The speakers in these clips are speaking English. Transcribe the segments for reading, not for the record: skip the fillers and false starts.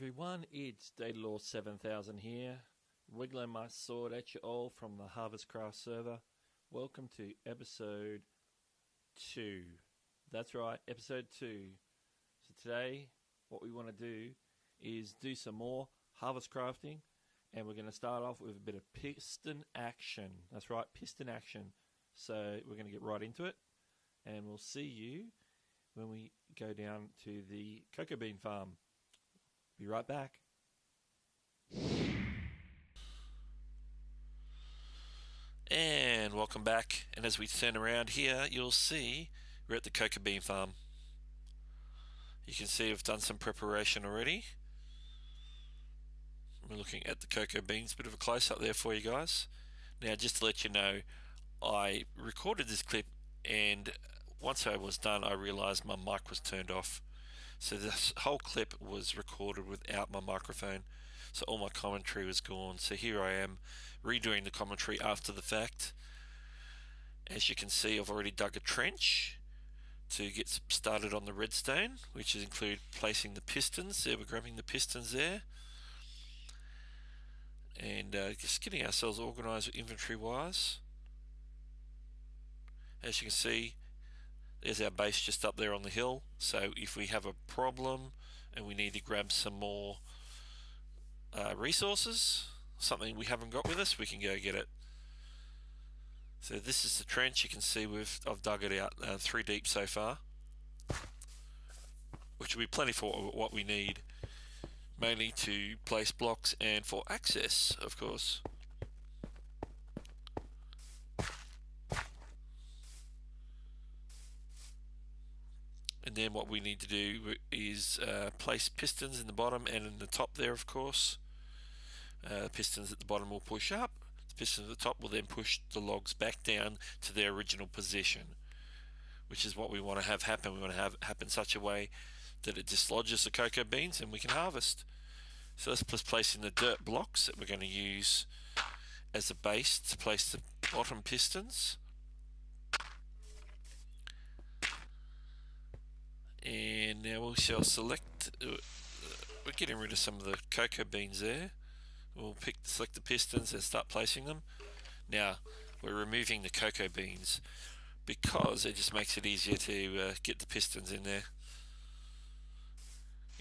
everyone, it's Datalaw 7000 here, wiggling my sword at you all from the HarvestCraft server. Welcome to episode 2. That's right, episode 2. So today, what we want to do is do some more harvest crafting, and we're going to start off with a bit of piston action. That's right, piston action. So we're going to get right into it, and we'll see you when we go down to the cocoa bean farm. Be right back. And welcome back. And as we turn around here, you'll see we're at the cocoa bean farm. You can see I've done some preparation already. We're looking at the cocoa beans, bit of a close up there for you guys. Now, just to let you know, I recorded this clip, and once I was done, I realized my mic was turned off. So this whole clip was recorded without my microphone, so all my commentary was gone. So here I am redoing the commentary after the fact. As you can see, I've already dug a trench to get started on the redstone, which include placing the pistons. There, we're grabbing the pistons there, and just getting ourselves organized inventory wise. As you can see, there's our base just up there on the hill, so if we have a problem and we need to grab some more resources, something we haven't got with us, we can go get it. So this is the trench. You can see I've dug it out 3 deep so far, which will be plenty for what we need, mainly to place blocks and for access, of course. And then what we need to do is place pistons in the bottom and in the top there, of course. The pistons at the bottom will push up. The pistons at the top will then push the logs back down to their original position, which is what we want to have happen. We want to have happen such a way that it dislodges the cocoa beans and we can harvest. So let's place in the dirt blocks that we're going to use as a base to place the bottom pistons. And now we shall select, we're getting rid of some of the cocoa beans there. We'll select the pistons and start placing them. Now we're removing the cocoa beans because it just makes it easier to get the pistons in there.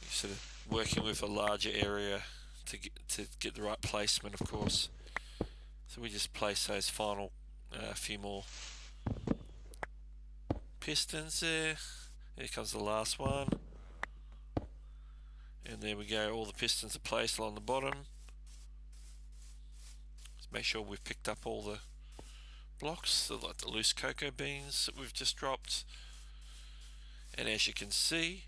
You're sort of working with a larger area to get the right placement, of course. So we just place those final few more pistons there. Here comes the last one, and there we go, all the pistons are placed along the bottom. Let's make sure we've picked up all the blocks, like the loose cocoa beans that we've just dropped. And as you can see,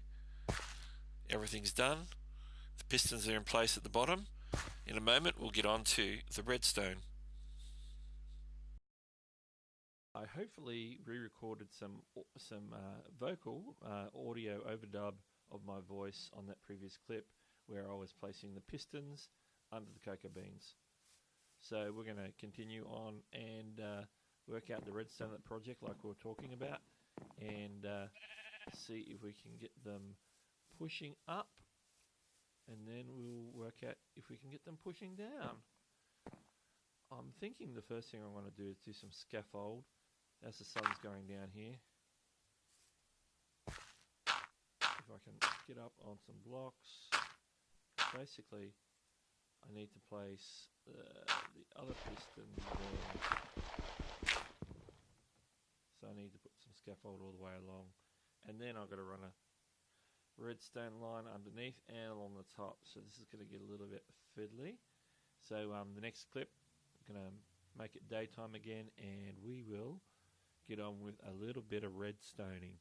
everything's done. The pistons are in place at the bottom. In a moment we'll get on to the redstone. I hopefully re-recorded some vocal audio overdub of my voice on that previous clip where I was placing the pistons under the cocoa beans. So we're going to continue on and work out the redstone project like we were talking about, and see if we can get them pushing up, and then we'll work out if we can get them pushing down. I'm thinking the first thing I want to do is do some scaffold as the sun's going down here. If I can get up on some blocks. Basically, I need to place the other piston there. So I need to put some scaffold all the way along. And then I've got to run a redstone line underneath and along the top. So this is going to get a little bit fiddly. So the next clip, I'm going to make it daytime again, and we will get on with a little bit of redstoning.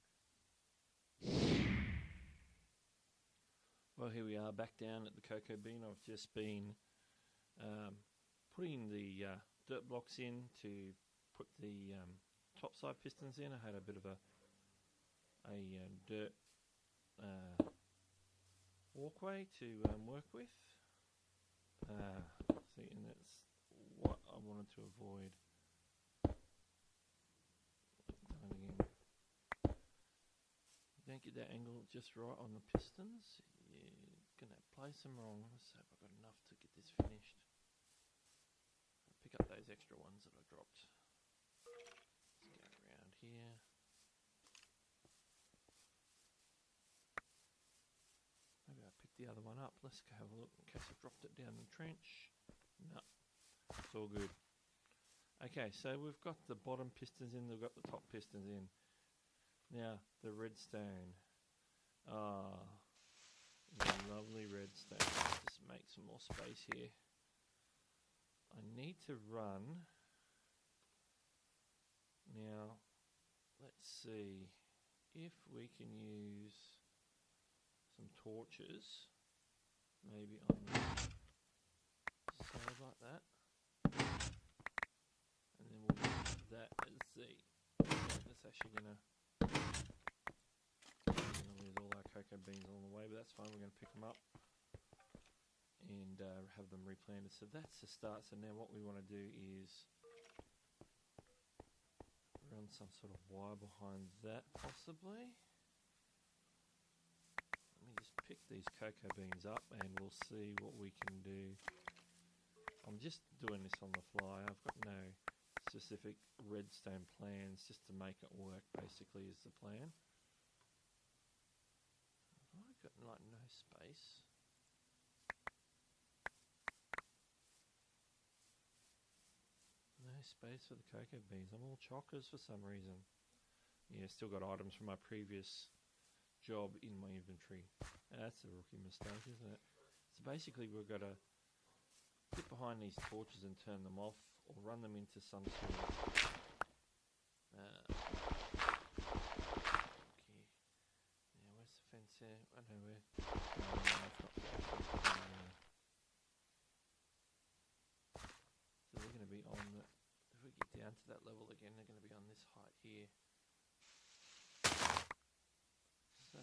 Well, here we are back down at the cocoa bean. I've just been putting the dirt blocks in to put the top side pistons in. I had a bit of a dirt walkway to work with. See, and that's what I wanted to avoid. Again. Don't get that angle just right on the pistons. Yeah, going to place them wrong. Let's hope I've got enough to get this finished. I'll pick up those extra ones that I dropped. Let's go around here. Maybe I picked the other one up. Let's go have a look in case I dropped it down the trench. No, it's all good. Okay, so we've got the bottom pistons in, we've got the top pistons in. Now, the redstone. Ah, the lovely redstone. Let's just make some more space here. I need to run. Now, let's see if we can use some torches. Maybe on the side like that. And then we'll use that as the... That's actually going to lose all our cocoa beans along the way, but that's fine. We're going to pick them up and have them replanted. So that's the start. So now what we want to do is run some sort of wire behind that, possibly. Let me just pick these cocoa beans up and we'll see what we can do. I'm just doing this on the fly. I've got no specific redstone plans, just to make it work, basically, is the plan. I've got like no space. No space for the cocoa beans. I'm all chockers for some reason. Yeah, still got items from my previous job in my inventory. That's a rookie mistake, isn't it? So basically we've got to get behind these torches and turn them off, or run them into some sort of... okay. Now where's the fence there? I know where. So they're going to be on the... If we get down to that level again, they're going to be on this height here. So...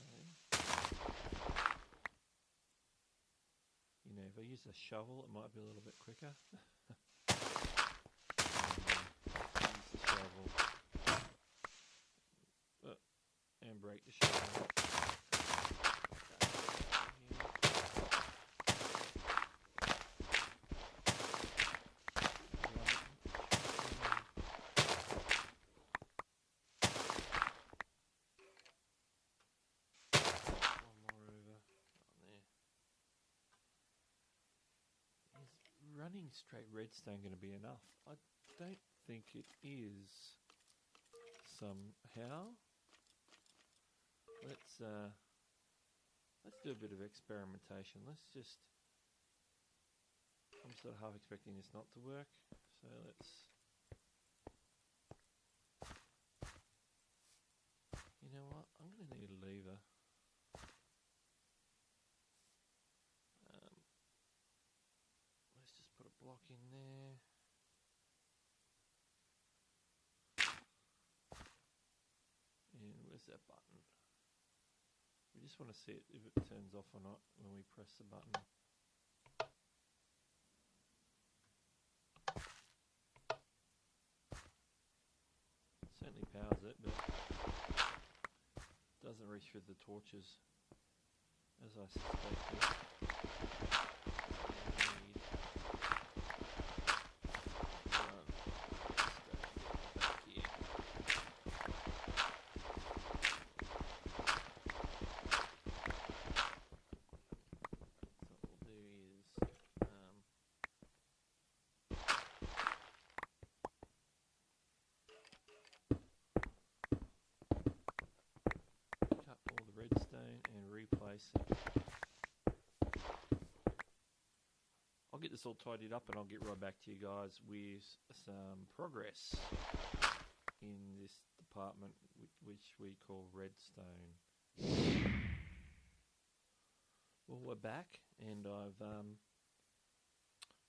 You know, if I use a shovel, it might be a little bit quicker. Use the shovel. And break the shovel. Running straight redstone going to be enough? I don't think it is. Somehow, let's do a bit of experimentation. I'm sort of half expecting this not to work, so you know what? I'm going to need a lever. Put a block in there. And where's that button? We just want to see if it turns off or not when we press the button. It certainly powers it, but doesn't reach through the torches, as I suspected. And replace it. I'll get this all tidied up and I'll get right back to you guys with some progress in this department which we call redstone. Well, we're back and I've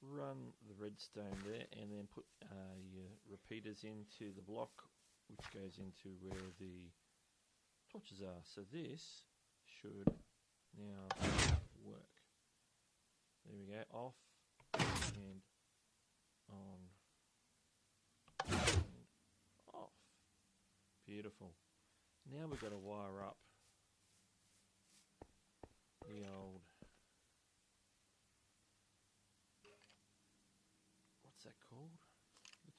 run the redstone there and then put your repeaters into the block which goes into where the torches are. So this should now work. There we go, off and on and off. Beautiful. Now we've got to wire up the old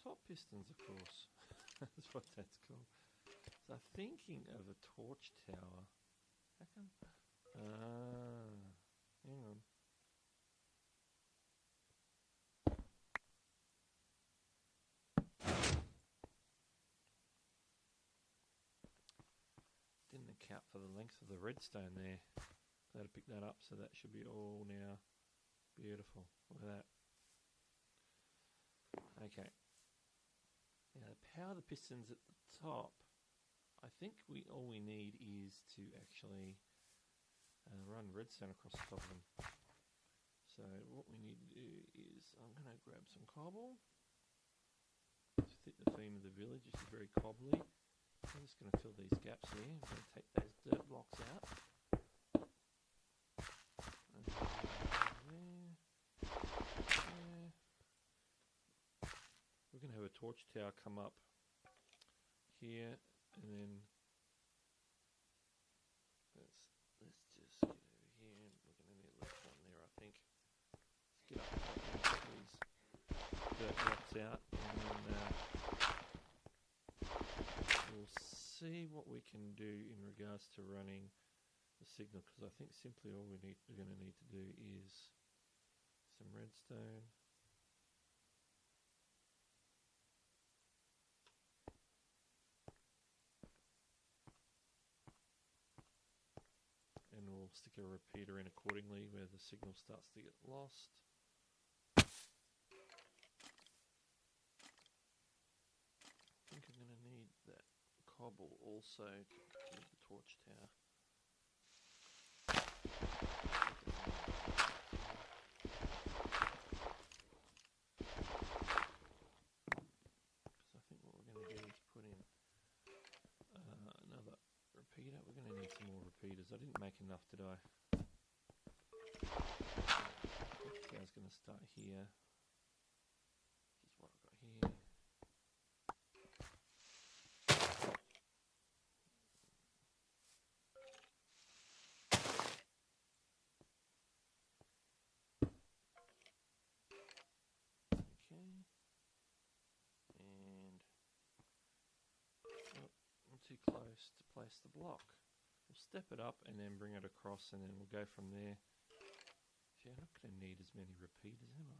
top pistons, of course. That's what that's called. So thinking of a torch tower. How come? Hang on. Didn't account for the length of the redstone there. Glad to pick that up, so that should be all now beautiful. Look at that. Okay. Now to power the pistons at the top, I think all we need is to actually run redstone across the top of them. So what we need to do is, I'm going to grab some cobble. To fit the theme of the village, it's very cobbly. I'm just going to fill these gaps here. I'm going to take those dirt blocks out. And there. We're going to have a torch tower come up here, and then let's just get over here. We're going to need a left one there, I think. Let's get up and get these dirt blocks out, and then we'll see what we can do in regards to running the signal, because I think simply all we're going to need to do is some redstone. And we'll stick a repeater in accordingly where the signal starts to get lost. I think I'm going to need that cobble also to build the torch tower. Because I think what we're going to do is put in another repeater. We're going to need some more repeaters. I didn't make enough, did I? I was going to start here. This is what I've got here. Okay. And I'm too close to place the block. We'll step it up and then bring it across, and then we'll go from there. Gee, I'm not going to need as many repeaters, am I?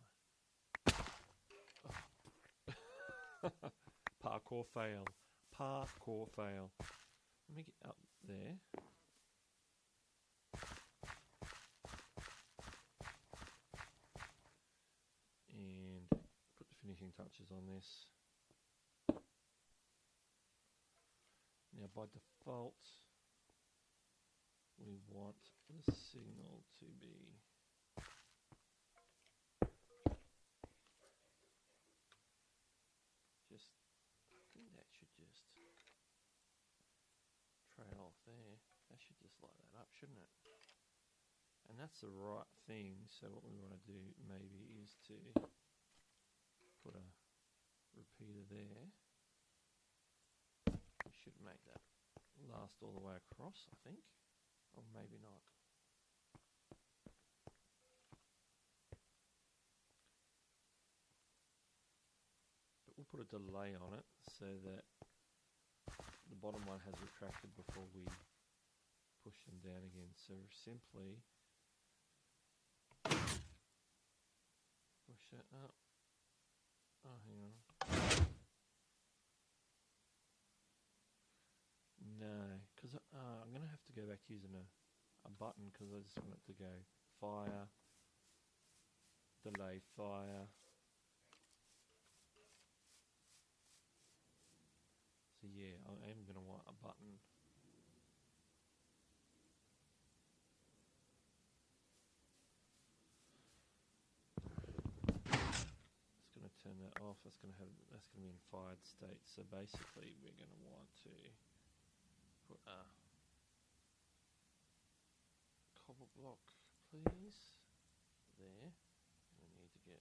Oh. Parkour fail. Parkour fail. Let me get up there. And put the finishing touches on this. Now by default, we want the signal to be just, I think that should just trail off there. That should just light that up, shouldn't it? And that's the right thing, so what we want to do maybe is to put a repeater there. We should make that last all the way across, I think. Or maybe not. But we'll put a delay on it so that the bottom one has retracted before we push them down again. So simply push it up. Oh, hang on. No, because I'm going to have to go back to using a button, because I just want it to go fire, delay, fire. So yeah, I am going to want a button. It's going to turn that off. That's going to be in fired state. So basically, we're going to want to put a cobble block, please, there. We need to get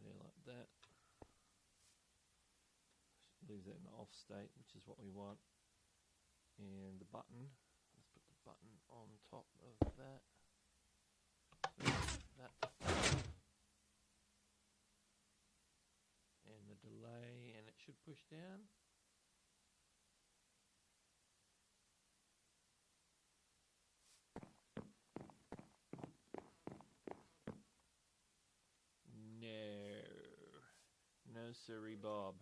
there like that. Leave that in the off state, which is what we want. And the button, let's put the button on top of that. that. And the delay, and it should push down. No siree, Bob.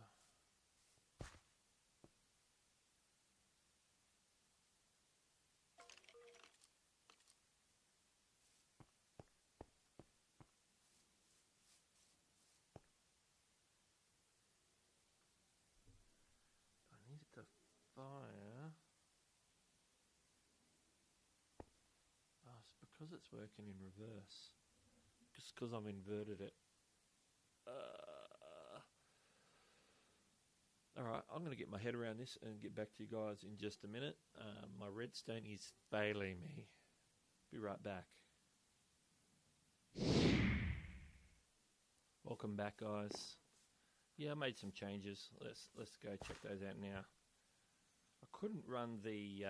I need to fire. Oh, it's because it's working in reverse. Just because I've inverted it. Alright, I'm going to get my head around this and get back to you guys in just a minute. My redstone is failing me. Be right back. Welcome back, guys. Yeah, I made some changes. Let's go check those out now. I couldn't run the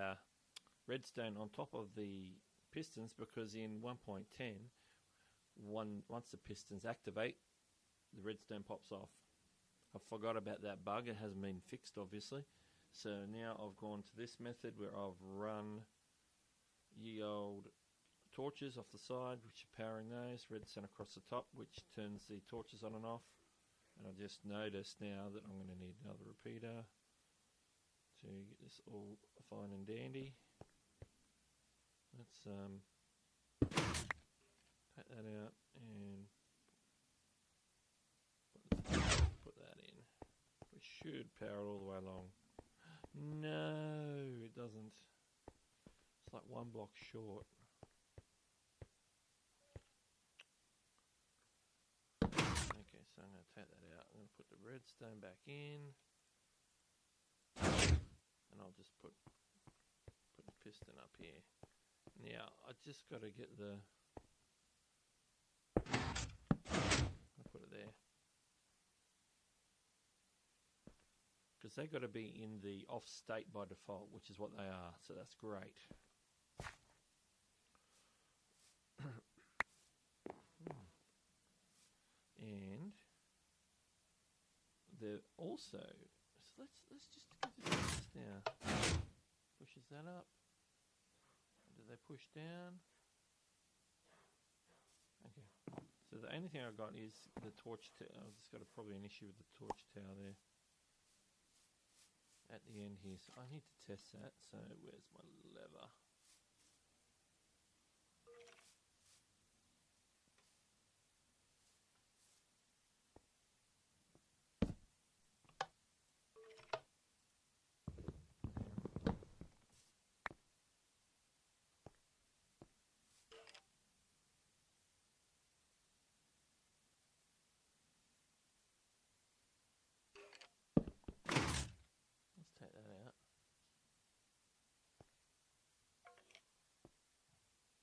redstone on top of the pistons because in 1.10, once the pistons activate, the redstone pops off. I forgot about that bug. It hasn't been fixed, obviously. So now I've gone to this method where I've run ye old torches off the side, which are powering those, redstone across the top, which turns the torches on and off. And I've just noticed now that I'm going to need another repeater to get this all fine and dandy. Let's take that out and put that in. We should power it all the way along. No, it doesn't. It's like one block short. Okay, so I'm going to take that out. I'm going to put the redstone back in. And I'll just put the piston up here. Now, I just got to get the... I'll put it there. Because they've got to be in the off state by default, which is what they are, so that's great. And they're also, so let's just give this now. Pushes that up. Do they push down? Okay. So the only thing I've got is the torch tower. I've just got probably an issue with the torch tower there. At the end here, so I need to test that. So where's my lever? Let's take that out.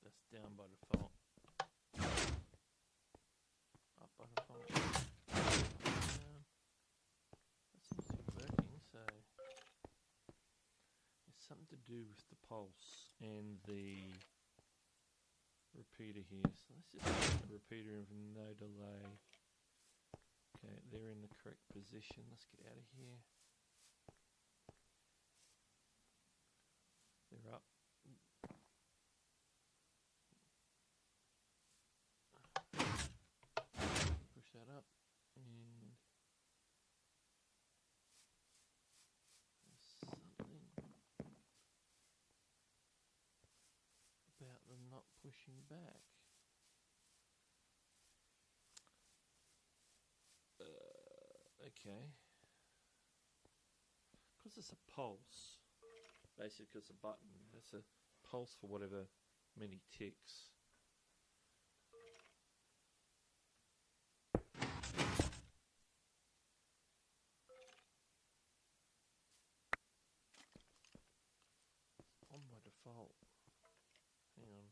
That's down by default. Up by default. Down. That seems to be working, so it's something to do with the pulse and the repeater here. So let's just put the repeater in with no delay. Okay, they're in the correct position. Let's get out of here. They're up. Push that up, and there's something about them not pushing back. Okay. Because it's a pulse. Basically, it's a button. It's a pulse for whatever many ticks. On by default. Hang on.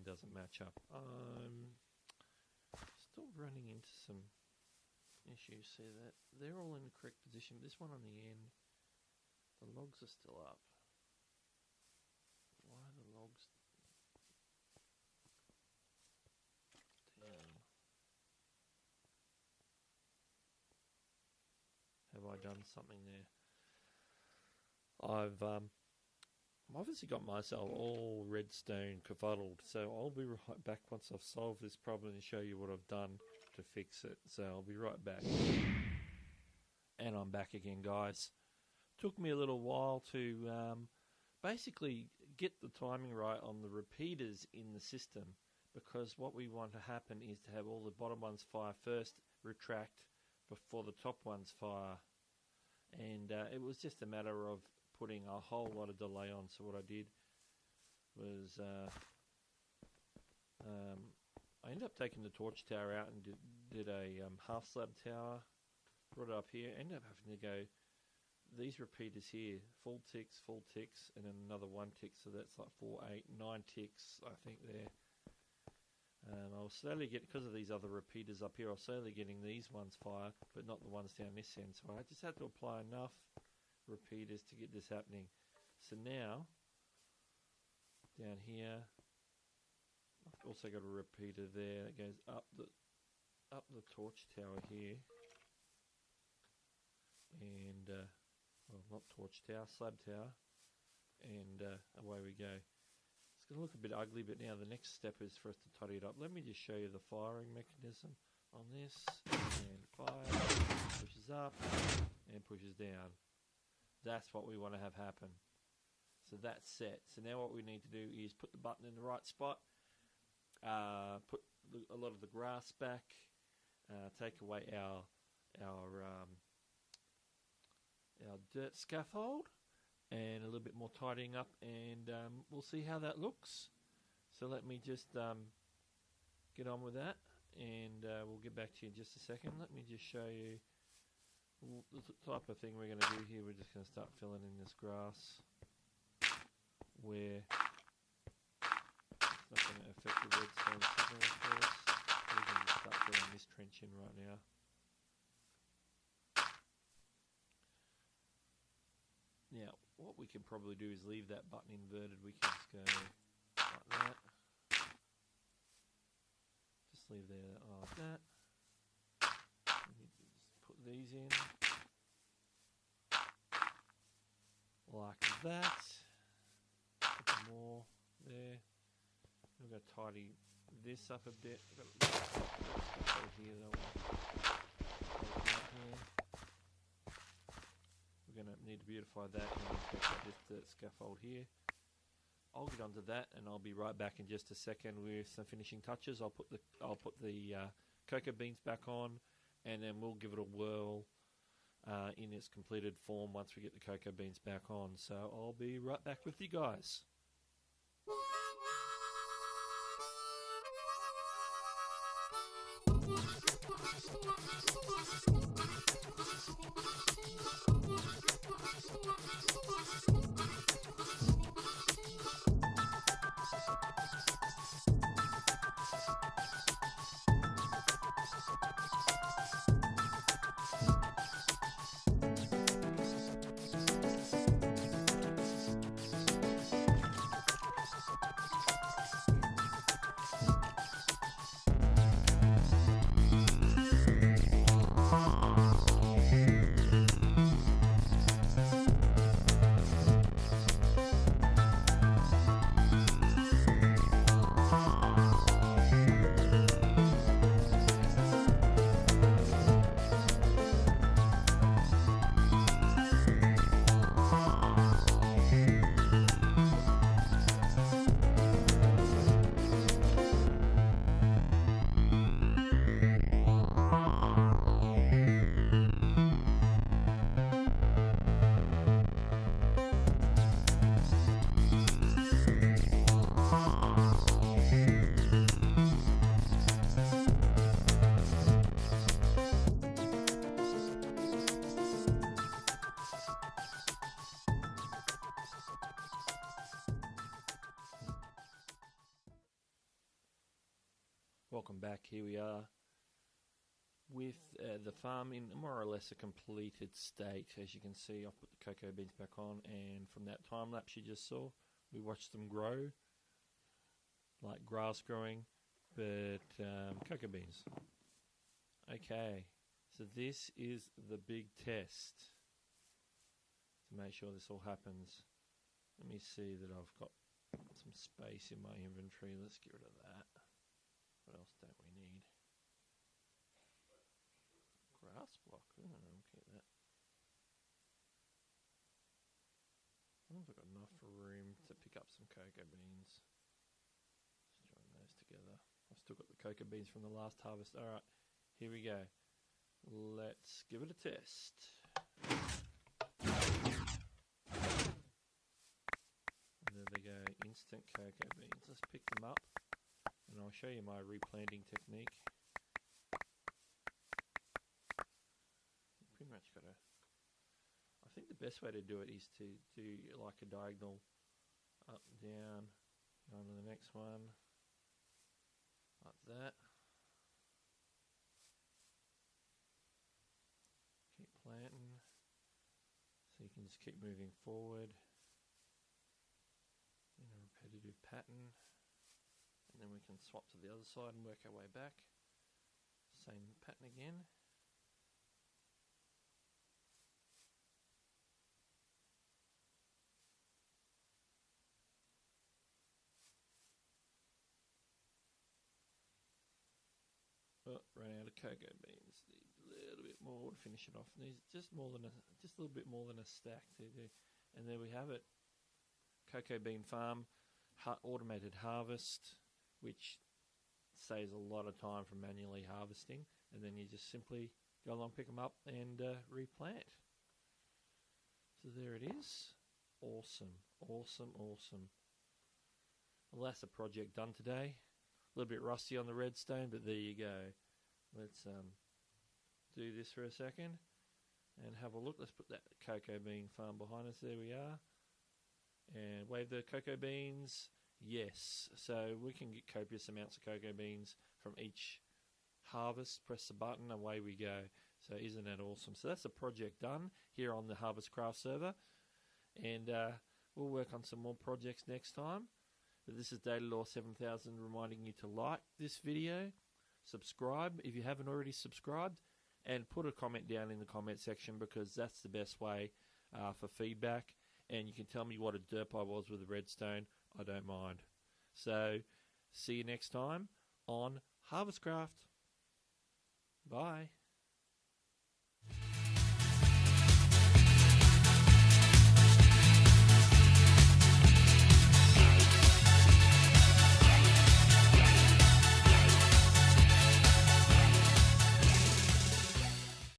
doesn't match up. Still running into some issues. See that they're all in the correct position. This one on the end, the logs are still up. Why are the logs down? Have I done something there? I've obviously got myself all redstone kerfuddled, so I'll be right back once I've solved this problem and show you what I've done to fix it. So I'll be right back. And I'm back again, guys. Took me a little while to basically get the timing right on the repeaters in the system, because what we want to happen is to have all the bottom ones fire first, retract before the top ones fire. And it was just a matter of putting a whole lot of delay on. So what I did was I ended up taking the torch tower out and did a half slab tower, brought it up here, ended up having to go these repeaters here, full ticks, and then another 1 tick, so that's like 4, 8, 9 ticks I think there. I was slowly getting, because of these other repeaters up here, I was slowly getting these ones fire, but not the ones down this end, so I just had to apply enough repeaters to get this happening. So now, down here, I've also got a repeater there that goes up the torch tower here, and well, not torch tower, slab tower, and away we go. It's going to look a bit ugly, but now the next step is for us to tidy it up. Let me just show you the firing mechanism on this. And fire, pushes up, and pushes down. That's what we want to have happen. So that's set. So now what we need to do is put the button in the right spot, put a lot of the grass back, take away our dirt scaffold, and a little bit more tidying up, and we'll see how that looks. So let me just get on with that, and we'll get back to you in just a second. Let me just show you the type of thing we're going to do here. We're just going to start filling in this grass where it's not going to affect the redstone signal, of course. We're going to start filling this trench in right now. Now, what we can probably do is leave that button inverted. We can just go like that. Just leave there like that. Just put these in. Like that. Put some more there. We're going to tidy this up a bit. Over here, we're going to need to beautify that, and take out this scaffold here. I'll get onto that, and I'll be right back in just a second with some finishing touches. I'll put the cocoa beans back on, and then we'll give it a whirl in its completed form once we get the cocoa beans back on. So I'll be right back with you guys. back. Here we are with the farm in more or less a completed state. As you can see, I've put the cocoa beans back on, and from that time lapse you just saw, we watched them grow like grass growing, but cocoa beans. Okay, so this is the big test to make sure this all happens. Let me see that I've got some space in my inventory. Let's get rid of that. What else don't we need? Grass block. Oh, I'll keep that. I don't know if I've got enough room to pick up some cocoa beans. Let's join those together. I've still got the cocoa beans from the last harvest. Alright, here we go. Let's give it a test. There they go, instant cocoa beans. Let's pick them up and I'll show you my replanting technique. Pretty much got to, I think the best way to do it is to do like a diagonal up, down, on to the next one, like that. Keep planting, so you can just keep moving forward in a repetitive pattern, and then we can swap to the other side and work our way back. Same pattern again. Oh, ran out of cocoa beans. Need a little bit more to finish it off. Needs just a little bit more than a stack to do. And there we have it. Cocoa bean farm, automated harvest, which saves a lot of time from manually harvesting. And then you just simply go along, pick them up, and replant. So there it is. Awesome, awesome, awesome. Well, that's the project done today. A little bit rusty on the redstone, but there you go. Let's do this for a second and have a look. Let's put that cocoa bean farm behind us. There we are. And wave the cocoa beans. Yes, so we can get copious amounts of cocoa beans from each harvest. Press the button, away we go. So isn't that awesome? So that's the project done here on the HarvestCraft server. And we'll work on some more projects next time. But this is Datalaw 7000 reminding you to like this video, subscribe if you haven't already subscribed, and put a comment down in the comment section, because that's the best way for feedback. And you can tell me what a derp I was with the redstone. I don't mind. So see you next time on HarvestCraft. Bye.